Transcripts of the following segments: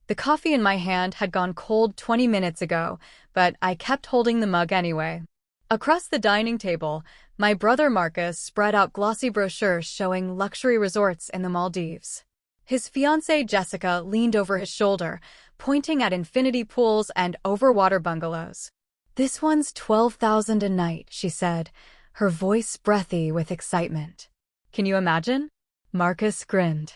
The coffee in my hand had gone cold 20 minutes ago, but I kept holding the mug anyway. Across the dining table, my brother Marcus spread out glossy brochures showing luxury resorts in the Maldives. His fiancée Jessica leaned over his shoulder, pointing at infinity pools and overwater bungalows. "This one's $12,000 a night," she said, her voice breathy with excitement. "Can you imagine?" Marcus grinned.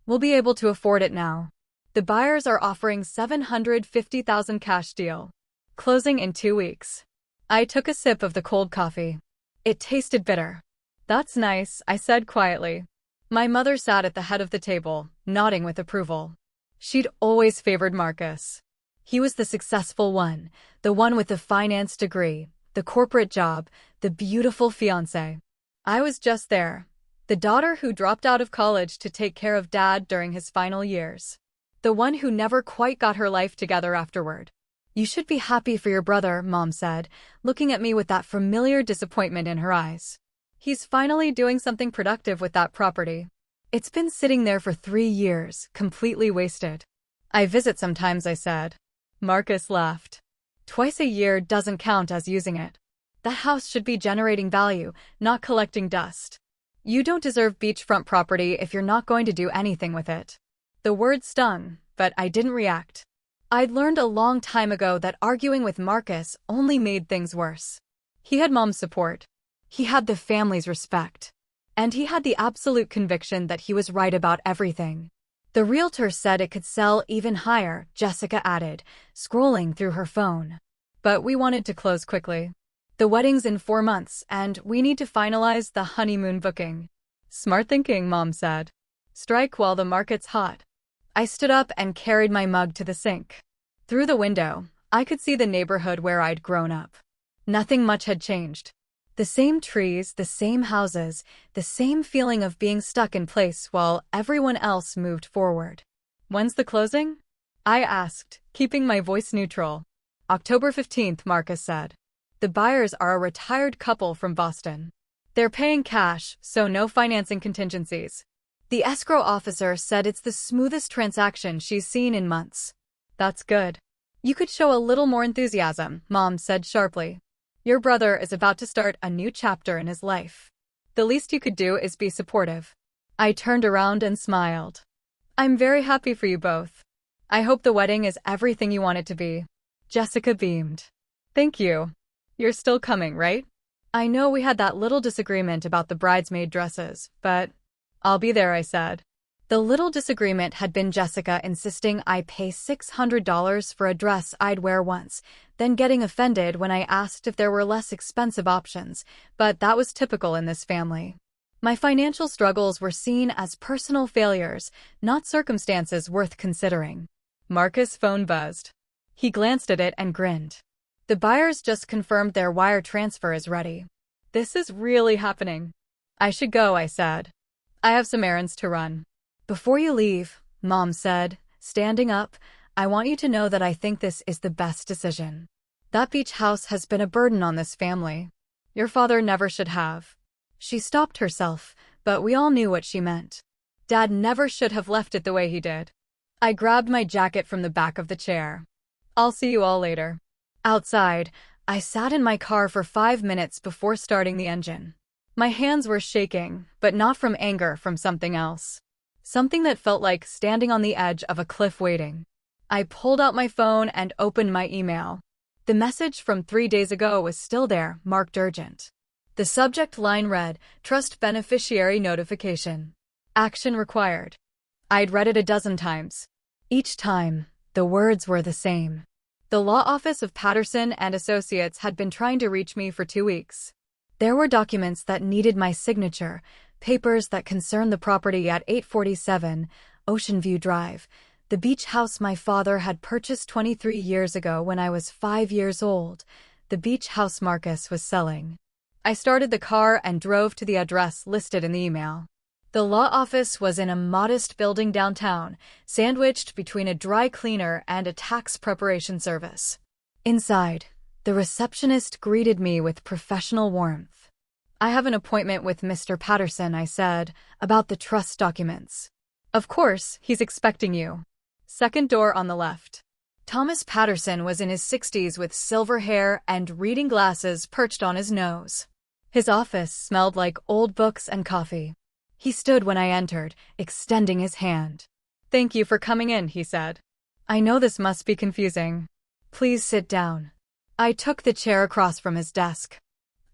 "We'll be able to afford it now. The buyers are offering $750,000 cash deal. Closing in 2 weeks." I took a sip of the cold coffee. It tasted bitter. "That's nice," I said quietly. My mother sat at the head of the table, nodding with approval. She'd always favored Marcus. He was the successful one, the one with the finance degree, the corporate job, the beautiful fiancée. I was just there, the daughter who dropped out of college to take care of Dad during his final years. The one who never quite got her life together afterward. "You should be happy for your brother," Mom said, looking at me with that familiar disappointment in her eyes. "He's finally doing something productive with that property. It's been sitting there for 3 years, completely wasted." "I visit sometimes," I said. Marcus laughed. "Twice a year doesn't count as using it. That house should be generating value, not collecting dust. You don't deserve beachfront property if you're not going to do anything with it." The word stung, but I didn't react. I'd learned a long time ago that arguing with Marcus only made things worse. He had Mom's support. He had the family's respect. And he had the absolute conviction that he was right about everything. "The realtor said it could sell even higher," Jessica added, scrolling through her phone. "But we wanted to close quickly. The wedding's in 4 months, and we need to finalize the honeymoon booking." "Smart thinking," Mom said. "Strike while the market's hot." I stood up and carried my mug to the sink. Through the window, I could see the neighborhood where I'd grown up. Nothing much had changed. The same trees, the same houses, the same feeling of being stuck in place while everyone else moved forward. "When's the closing?" I asked, keeping my voice neutral. "October 15th, Marcus said. The buyers are a retired couple from Boston. They're paying cash, so no financing contingencies. The escrow officer said it's the smoothest transaction she's seen in months." "That's good. You could show a little more enthusiasm," Mom said sharply. "Your brother is about to start a new chapter in his life. The least you could do is be supportive." I turned around and smiled. "I'm very happy for you both. I hope the wedding is everything you want it to be." Jessica beamed. "Thank you. You're still coming, right? I know we had that little disagreement about the bridesmaid dresses, but..." "I'll be there," I said. The little disagreement had been Jessica insisting I pay $600 for a dress I'd wear once, then getting offended when I asked if there were less expensive options, but that was typical in this family. My financial struggles were seen as personal failures, not circumstances worth considering. Marcus' phone buzzed. He glanced at it and grinned. "The buyers just confirmed their wire transfer is ready." "This is really happening." "I should go," I said. "I have some errands to run." "Before you leave," Mom said, standing up, "I want you to know that I think this is the best decision. That beach house has been a burden on this family. Your father never should have." She stopped herself, but we all knew what she meant. Dad never should have left it the way he did. I grabbed my jacket from the back of the chair. "I'll see you all later." Outside, I sat in my car for 5 minutes before starting the engine. My hands were shaking, but not from anger, from something else. Something that felt like standing on the edge of a cliff waiting. I pulled out my phone and opened my email. The message from 3 days ago was still there, marked urgent. The subject line read, "Trust beneficiary notification. Action required." I'd read it a dozen times. Each time, the words were the same. The law office of Patterson and Associates had been trying to reach me for 2 weeks. There were documents that needed my signature, papers that concerned the property at 847 Ocean View Drive, the beach house my father had purchased 23 years ago when I was 5 years old, the beach house Marcus was selling. I started the car and drove to the address listed in the email. The law office was in a modest building downtown, sandwiched between a dry cleaner and a tax preparation service. Inside, the receptionist greeted me with professional warmth. "I have an appointment with Mr. Patterson," I said, "about the trust documents." "Of course, he's expecting you." Second door on the left. Thomas Patterson was in his 60s with silver hair and reading glasses perched on his nose. His office smelled like old books and coffee. He stood when I entered, extending his hand. "Thank you for coming in," he said. "I know this must be confusing. Please sit down." I took the chair across from his desk.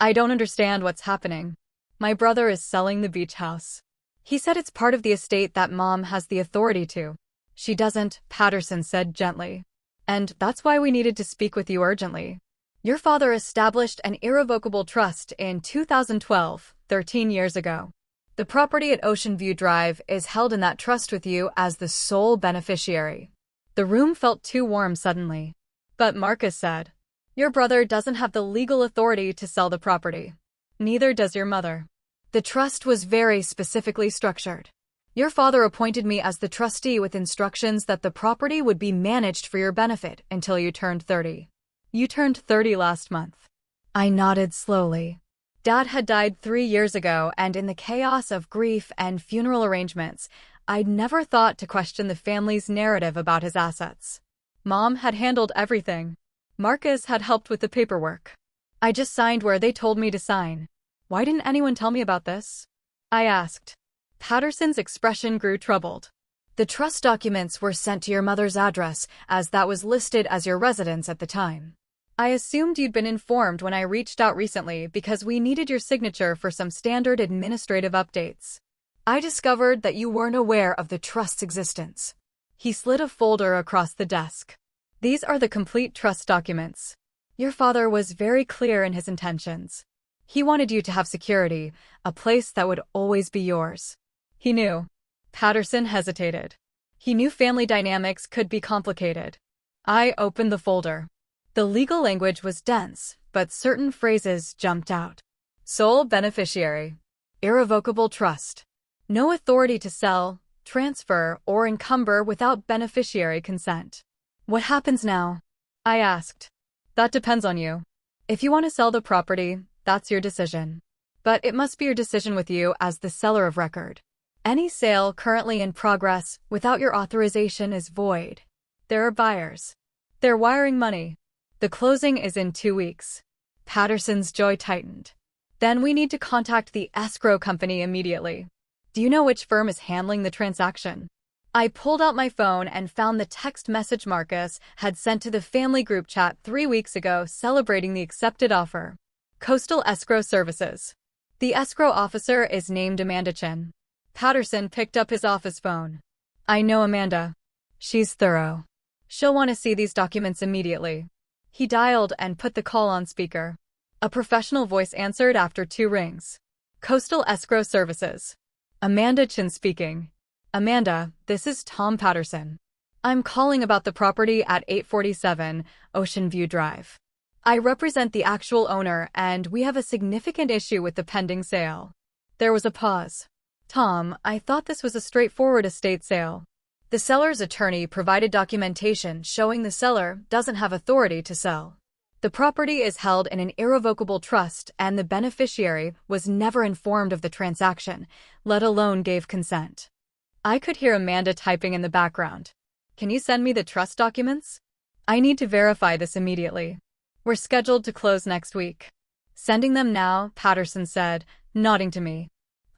"I don't understand what's happening. My brother is selling the beach house. He said it's part of the estate that Mom has the authority to." "She doesn't," Patterson said gently. "And that's why we needed to speak with you urgently. Your father established an irrevocable trust in 2012, 13 years ago. The property at Ocean View Drive is held in that trust with you as the sole beneficiary." The room felt too warm suddenly. "But," Marcus said, "your brother doesn't have the legal authority to sell the property. Neither does your mother. The trust was very specifically structured. Your father appointed me as the trustee with instructions that the property would be managed for your benefit until you turned 30. You turned 30 last month." I nodded slowly. Dad had died 3 years ago, and in the chaos of grief and funeral arrangements, I'd never thought to question the family's narrative about his assets. Mom had handled everything. Marcus had helped with the paperwork. I just signed where they told me to sign. "Why didn't anyone tell me about this?" I asked. Patterson's expression grew troubled. "The trust documents were sent to your mother's address, as that was listed as your residence at the time. I assumed you'd been informed when I reached out recently because we needed your signature for some standard administrative updates. I discovered that you weren't aware of the trust's existence." He slid a folder across the desk. "These are the complete trust documents. Your father was very clear in his intentions. He wanted you to have security, a place that would always be yours. He knew." Patterson hesitated. "He knew family dynamics could be complicated." I opened the folder. The legal language was dense, but certain phrases jumped out. "Sole beneficiary. Irrevocable trust. No authority to sell, transfer, or encumber without beneficiary consent." "What happens now?" I asked. "That depends on you. If you want to sell the property, that's your decision. But it must be your decision with you as the seller of record. Any sale currently in progress without your authorization is void. There are buyers. They're wiring money. The closing is in 2 weeks." Patterson's jaw tightened. "Then we need to contact the escrow company immediately. Do you know which firm is handling the transaction?" I pulled out my phone and found the text message Marcus had sent to the family group chat 3 weeks ago celebrating the accepted offer. "Coastal Escrow Services. The escrow officer is named Amanda Chin." Patterson picked up his office phone. "I know Amanda. She's thorough. She'll want to see these documents immediately." He dialed and put the call on speaker. A professional voice answered after 2 rings. "Coastal Escrow Services. Amanda Chin speaking." "Amanda, this is Tom Patterson. I'm calling about the property at 847 Ocean View Drive. I represent the actual owner, and we have a significant issue with the pending sale." There was a pause. "Tom, I thought this was a straightforward estate sale." The seller's attorney provided documentation showing the seller doesn't have authority to sell. The property is held in an irrevocable trust, and the beneficiary was never informed of the transaction, let alone gave consent. I could hear Amanda typing in the background. "Can you send me the trust documents? I need to verify this immediately. We're scheduled to close next week." "Sending them now," Patterson said, nodding to me.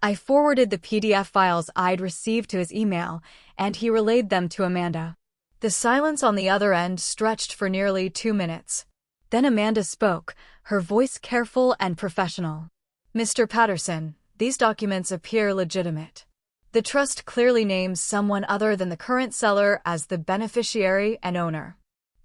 I forwarded the PDF files I'd received to his email, and he relayed them to Amanda. The silence on the other end stretched for nearly 2 minutes. Then Amanda spoke, her voice careful and professional. "Mr. Patterson, these documents appear legitimate. The trust clearly names someone other than the current seller as the beneficiary and owner.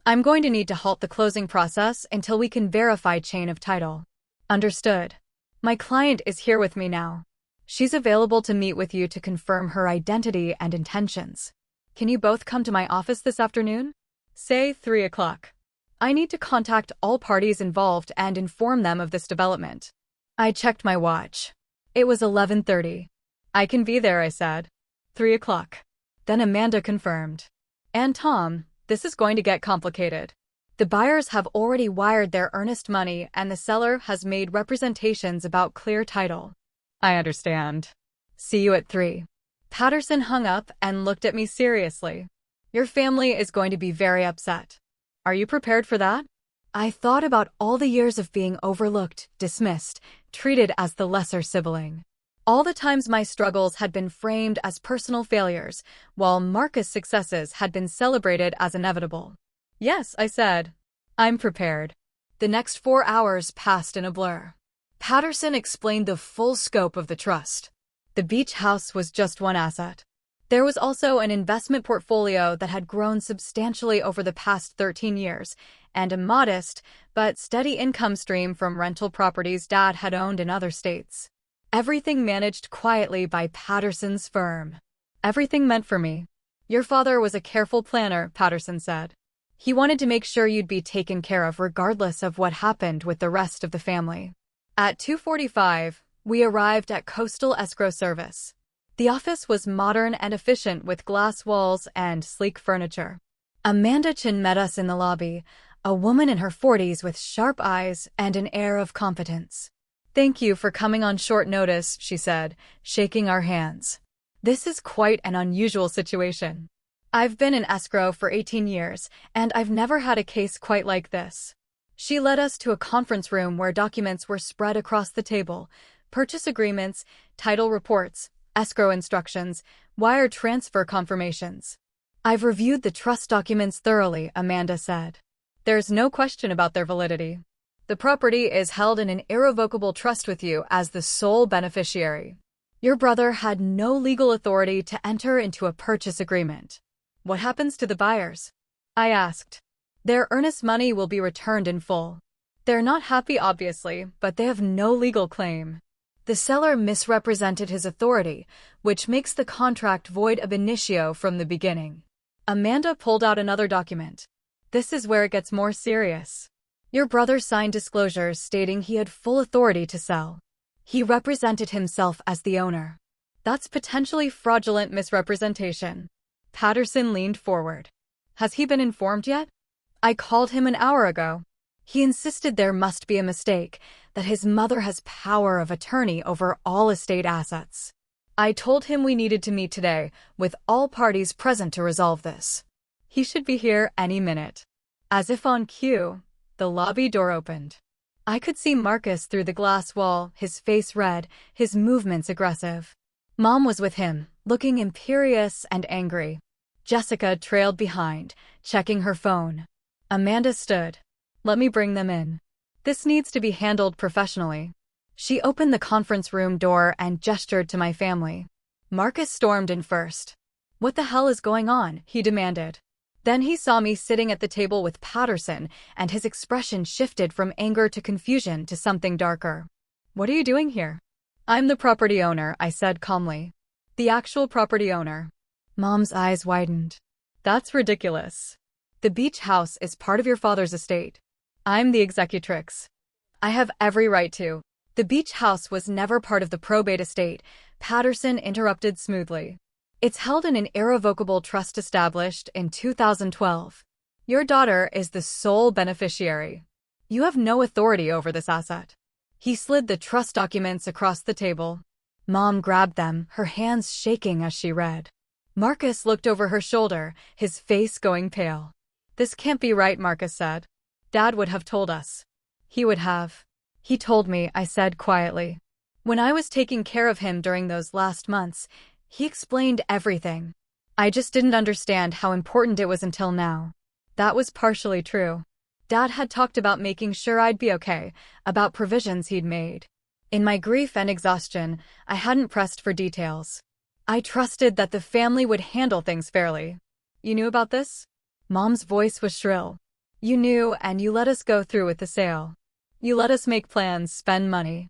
I'm going to need to halt the closing process until we can verify chain of title." "Understood. My client is here with me now. She's available to meet with you to confirm her identity and intentions. Can you both come to my office this afternoon? Say 3 o'clock. I need to contact all parties involved and inform them of this development." I checked my watch. It was 11:30. "I can be there," I said. 3 o'clock. Then Amanda confirmed. "And Tom, this is going to get complicated. The buyers have already wired their earnest money and the seller has made representations about clear title." "I understand. See you at 3. Patterson hung up and looked at me seriously. Your family is going to be very upset. Are you prepared for that? I thought about all the years of being overlooked, dismissed, treated as the lesser sibling. All the times my struggles had been framed as personal failures, while Marcus' successes had been celebrated as inevitable. Yes, I said. I'm prepared. The next 4 hours passed in a blur. Patterson explained the full scope of the trust. The beach house was just one asset. There was also an investment portfolio that had grown substantially over the past 13 years, and a modest but steady income stream from rental properties Dad had owned in other states. Everything managed quietly by Patterson's firm. Everything meant for me. Your father was a careful planner, Patterson said. He wanted to make sure you'd be taken care of regardless of what happened with the rest of the family. At 2:45, we arrived at Coastal Escrow Service. The office was modern and efficient with glass walls and sleek furniture. Amanda Chin met us in the lobby, a woman in her 40s with sharp eyes and an air of competence. Thank you for coming on short notice, she said, shaking our hands. This is quite an unusual situation. I've been in escrow for 18 years, and I've never had a case quite like this. She led us to a conference room where documents were spread across the table: purchase agreements, title reports, escrow instructions, wire transfer confirmations. I've reviewed the trust documents thoroughly, Amanda said. There's no question about their validity. The property is held in an irrevocable trust with you as the sole beneficiary. Your brother had no legal authority to enter into a purchase agreement. What happens to the buyers? I asked. Their earnest money will be returned in full. They're not happy, obviously, but they have no legal claim. The seller misrepresented his authority, which makes the contract void ab initio from the beginning. Amanda pulled out another document. This is where it gets more serious. Your brother signed disclosures stating he had full authority to sell. He represented himself as the owner. That's potentially fraudulent misrepresentation. Patterson leaned forward. Has he been informed yet? I called him an hour ago. He insisted there must be a mistake, that his mother has power of attorney over all estate assets. I told him we needed to meet today, with all parties present to resolve this. He should be here any minute. As if on cue, the lobby door opened. I could see Marcus through the glass wall, his face red, his movements aggressive. Mom was with him, looking imperious and angry. Jessica trailed behind, checking her phone. Amanda stood. Let me bring them in. This needs to be handled professionally. She opened the conference room door and gestured to my family. Marcus stormed in first. What the hell is going on? He demanded. Then he saw me sitting at the table with Patterson, and his expression shifted from anger to confusion to something darker. What are you doing here? I'm the property owner, I said calmly. The actual property owner. Mom's eyes widened. That's ridiculous. The beach house is part of your father's estate. I'm the executrix. I have every right to. The beach house was never part of the probate estate, Patterson interrupted smoothly. It's held in an irrevocable trust established in 2012. Your daughter is the sole beneficiary. You have no authority over this asset. He slid the trust documents across the table. Mom grabbed them, her hands shaking as she read. Marcus looked over her shoulder, his face going pale. This can't be right, Marcus said. Dad would have told us. He would have. He told me, I said quietly. When I was taking care of him during those last months, he explained everything. I just didn't understand how important it was until now. That was partially true. Dad had talked about making sure I'd be okay, about provisions he'd made. In my grief and exhaustion, I hadn't pressed for details. I trusted that the family would handle things fairly. You knew about this? Mom's voice was shrill. You knew, and you let us go through with the sale. You let us make plans, spend money.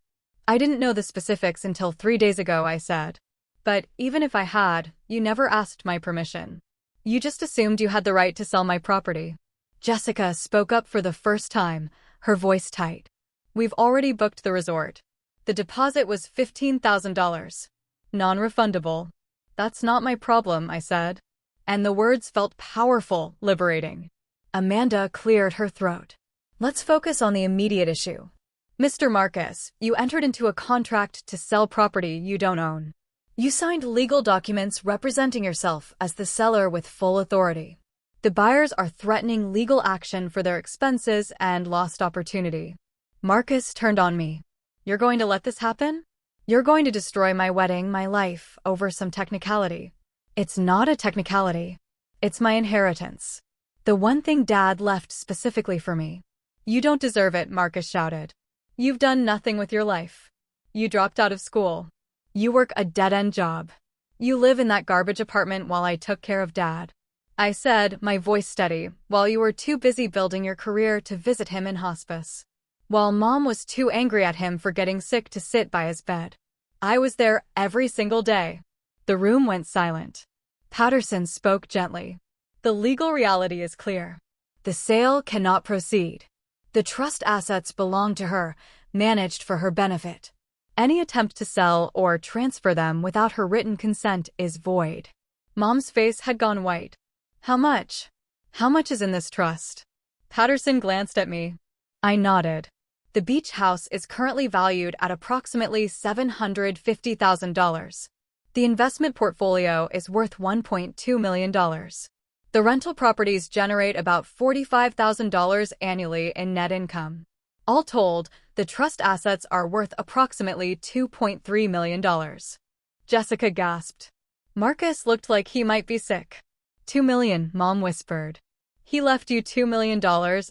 I didn't know the specifics until 3 days ago, I said. But even if I had, you never asked my permission. You just assumed you had the right to sell my property. Jessica spoke up for the first time, her voice tight. We've already booked the resort. The deposit was $15,000. Non-refundable. That's not my problem, I said. And the words felt powerful, liberating. Amanda cleared her throat. Let's focus on the immediate issue. Mr. Marcus, you entered into a contract to sell property you don't own. You signed legal documents representing yourself as the seller with full authority. The buyers are threatening legal action for their expenses and lost opportunity. Marcus turned on me. You're going to let this happen? You're going to destroy my wedding, my life, over some technicality. It's not a technicality. It's my inheritance. The one thing Dad left specifically for me. You don't deserve it, Marcus shouted. You've done nothing with your life. You dropped out of school. You work a dead-end job. You live in that garbage apartment while I took care of Dad. I said, my voice steady, while you were too busy building your career to visit him in hospice. While Mom was too angry at him for getting sick to sit by his bed. I was there every single day. The room went silent. Patterson spoke gently. The legal reality is clear. The sale cannot proceed. The trust assets belong to her, managed for her benefit. Any attempt to sell or transfer them without her written consent is void. Mom's face had gone white. How much? How much is in this trust? Patterson glanced at me. I nodded. The beach house is currently valued at approximately $750,000. The investment portfolio is worth $1.2 million. The rental properties generate about $45,000 annually in net income. All told, the trust assets are worth approximately $2.3 million. Jessica gasped. Marcus looked like he might be sick. $2 million, Mom whispered. He left you $2 million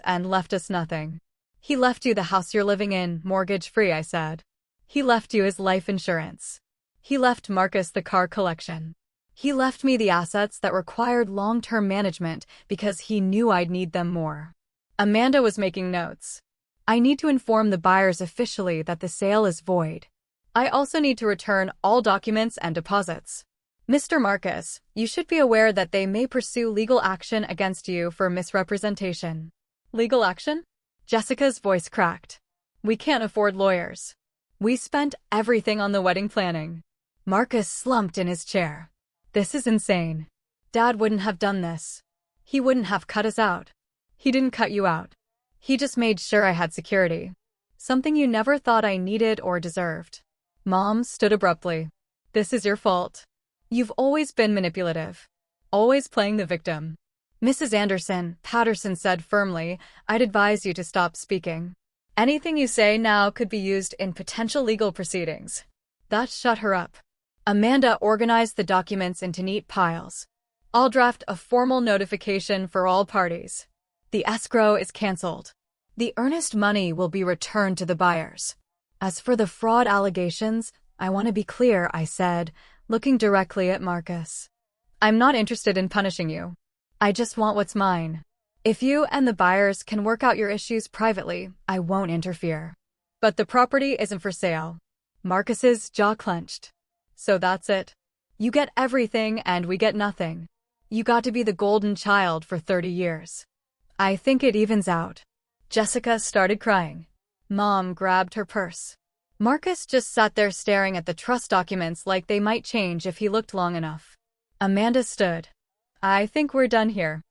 and left us nothing. He left you the house you're living in, mortgage-free, I said. He left you his life insurance. He left Marcus the car collection. He left me the assets that required long-term management because he knew I'd need them more. Amanda was making notes. I need to inform the buyers officially that the sale is void. I also need to return all documents and deposits. Mr. Marcus, you should be aware that they may pursue legal action against you for misrepresentation. Legal action? Jessica's voice cracked. We can't afford lawyers. We spent everything on the wedding planning. Marcus slumped in his chair. This is insane. Dad wouldn't have done this. He wouldn't have cut us out. He didn't cut you out. He just made sure I had security. Something you never thought I needed or deserved. Mom stood abruptly. This is your fault. You've always been manipulative. Always playing the victim. Mrs. Anderson, Patterson said firmly, I'd advise you to stop speaking. Anything you say now could be used in potential legal proceedings. That shut her up. Amanda organized the documents into neat piles. I'll draft a formal notification for all parties. The escrow is canceled. The earnest money will be returned to the buyers. As for the fraud allegations, I want to be clear, I said, looking directly at Marcus. I'm not interested in punishing you. I just want what's mine. If you and the buyers can work out your issues privately, I won't interfere. But the property isn't for sale. Marcus's jaw clenched. So that's it. You get everything and we get nothing. You got to be the golden child for 30 years. I think it evens out. Jessica started crying. Mom grabbed her purse. Marcus just sat there staring at the trust documents like they might change if he looked long enough. Amanda stood. I think we're done here.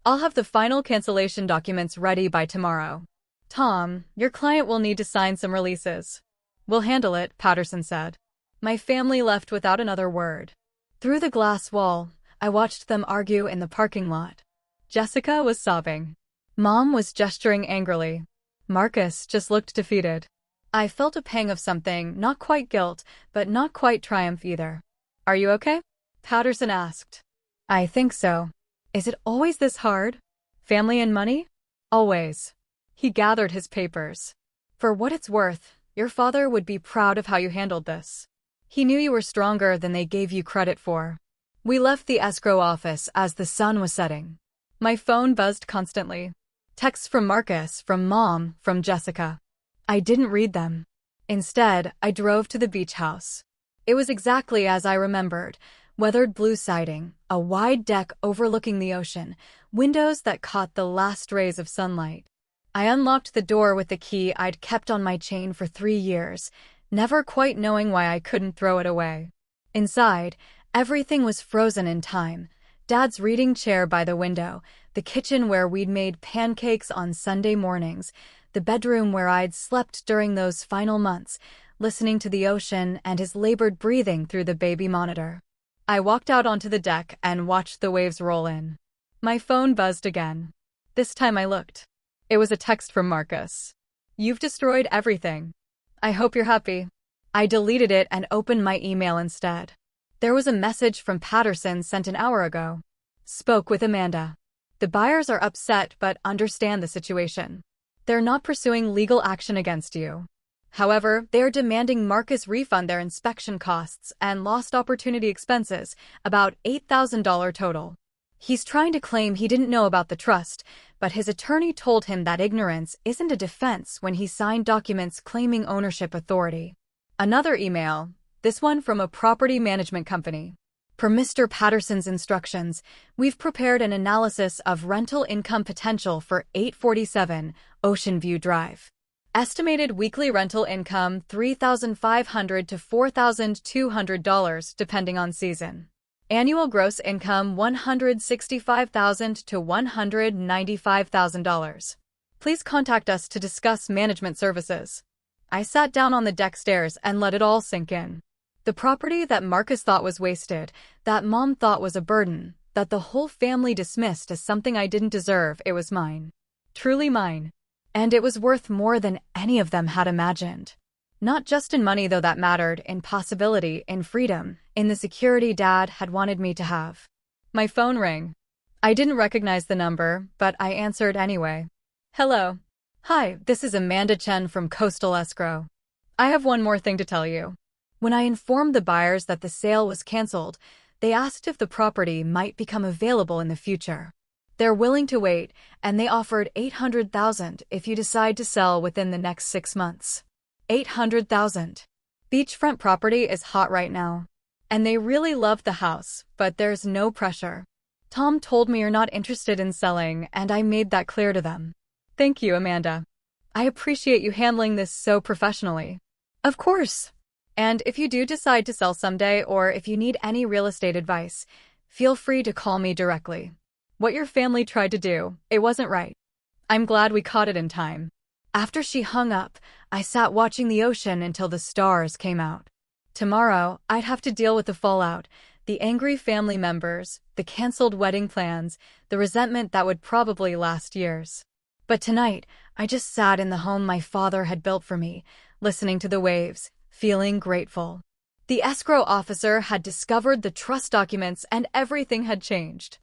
I'll have the final cancellation documents ready by tomorrow. Tom, your client will need to sign some releases. We'll handle it, Patterson said. My family left without another word. Through the glass wall, I watched them argue in the parking lot. Jessica was sobbing. Mom was gesturing angrily. Marcus just looked defeated. I felt a pang of something, not quite guilt, but not quite triumph either. Are you okay? Patterson asked. I think so. Is it always this hard? Family and money? Always. He gathered his papers. For what it's worth, your father would be proud of how you handled this. He knew you were stronger than they gave you credit for. We left the escrow office as the sun was setting. My phone buzzed constantly. Texts from Marcus, from Mom, from Jessica. I didn't read them. Instead, I drove to the beach house. It was exactly as I remembered. Weathered blue siding, a wide deck overlooking the ocean, windows that caught the last rays of sunlight. I unlocked the door with the key I'd kept on my chain for 3 years, never quite knowing why I couldn't throw it away. Inside, everything was frozen in time. Dad's reading chair by the window, the kitchen where we'd made pancakes on Sunday mornings, the bedroom where I'd slept during those final months, listening to the ocean and his labored breathing through the baby monitor. I walked out onto the deck and watched the waves roll in. My phone buzzed again. This time I looked. It was a text from Marcus. "You've destroyed everything. I hope you're happy." I deleted it and opened my email instead. There was a message from Patterson sent an hour ago. Spoke with Amanda. The buyers are upset but understand the situation. They're not pursuing legal action against you. However, they are demanding Marcus refund their inspection costs and lost opportunity expenses, about $8,000 total. He's trying to claim he didn't know about the trust, but his attorney told him that ignorance isn't a defense when he signed documents claiming ownership authority. Another email, this one from a property management company. Per Mr. Patterson's instructions, we've prepared an analysis of rental income potential for 847 Ocean View Drive. Estimated weekly rental income $3,500 to $4,200 depending on season. Annual gross income $165,000 to $195,000. Please contact us to discuss management services. I sat down on the deck stairs and let it all sink in. The property that Marcus thought was wasted, that Mom thought was a burden, that the whole family dismissed as something I didn't deserve, it was mine. Truly mine. And it was worth more than any of them had imagined. Not just in money, though that mattered, in possibility, in freedom, in the security Dad had wanted me to have. My phone rang. I didn't recognize the number, but I answered anyway. Hello. Hi, this is Amanda Chen from Coastal Escrow. I have one more thing to tell you. When I informed the buyers that the sale was canceled, they asked if the property might become available in the future. They're willing to wait, and they offered $800,000 if you decide to sell within the next 6 months. $800,000. Beachfront property is hot right now. And they really love the house, but there's no pressure. Tom told me you're not interested in selling, and I made that clear to them. Thank you, Amanda. I appreciate you handling this so professionally. Of course. And if you do decide to sell someday, or if you need any real estate advice, feel free to call me directly. What your family tried to do, it wasn't right. I'm glad we caught it in time. After she hung up, I sat watching the ocean until the stars came out. Tomorrow, I'd have to deal with the fallout, the angry family members, the canceled wedding plans, the resentment that would probably last years. But tonight, I just sat in the home my father had built for me, listening to the waves, feeling grateful. The escrow officer had discovered the trust documents and everything had changed.